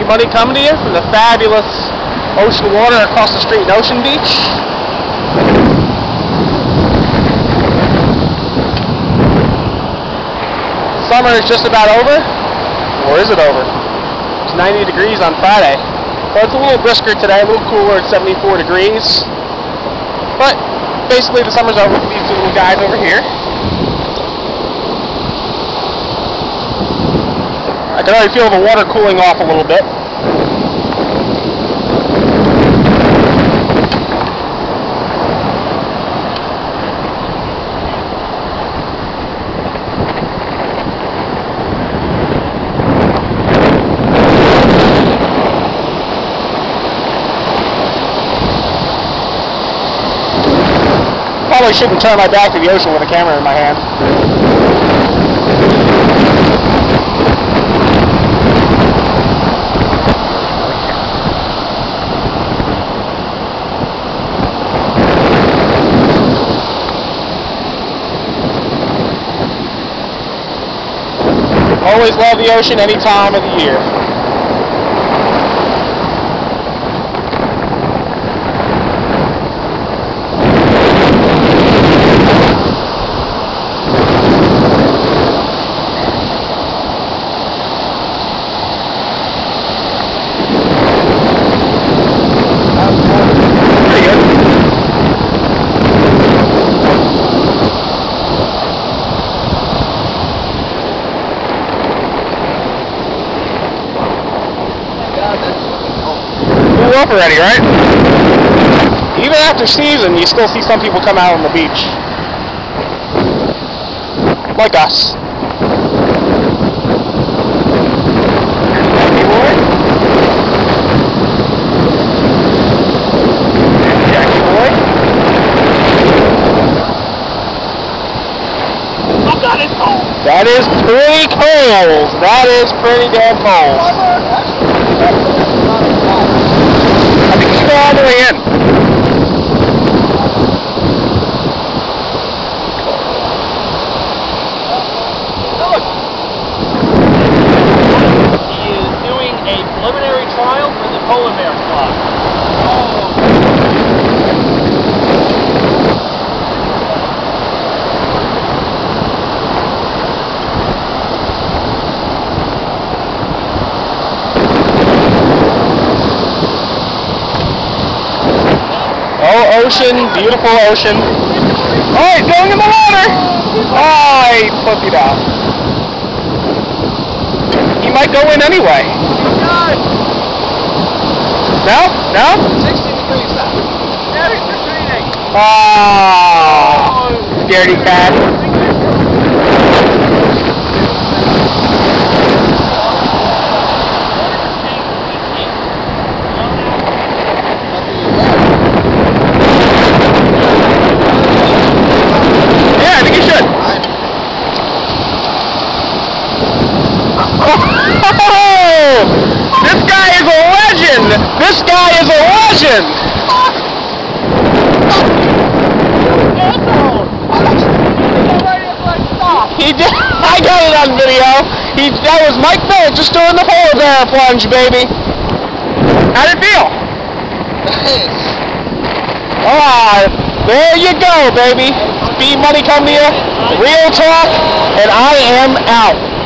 Money coming to you from the fabulous ocean water across the street in Ocean Beach. Summer is just about over, or is it over? It's 90 degrees on Friday, so it's a little brisker today, a little cooler at 74 degrees. But basically the summer's over for these two little guys over here. I can already feel the water cooling off a little bit. Probably shouldn't turn my back to the ocean with a camera in my hand. Always love the ocean any time of the year. Up already, right? Even after season, you still see some people come out on the beach. Like us. Jackie boy? Jackie boy? Oh God, it's cold! That is pretty cold! That is pretty damn cold. I think you go all the way in. Look. He is doing a preliminary trial for the polar bear club. Oh, ocean, beautiful ocean. Oh, he's going in the water! Oh, he pussied out. He might go in anyway. No? No? 60 degrees out. Now he's retreating. Oh, scaredy cat. This guy is a legend! This guy is a legend! He did. I got it on video. That was Mike Phillips just doing the polar bear plunge, baby. How'd it feel? Alright, there you go, baby. Speed Money come to you. Real talk, and I am out.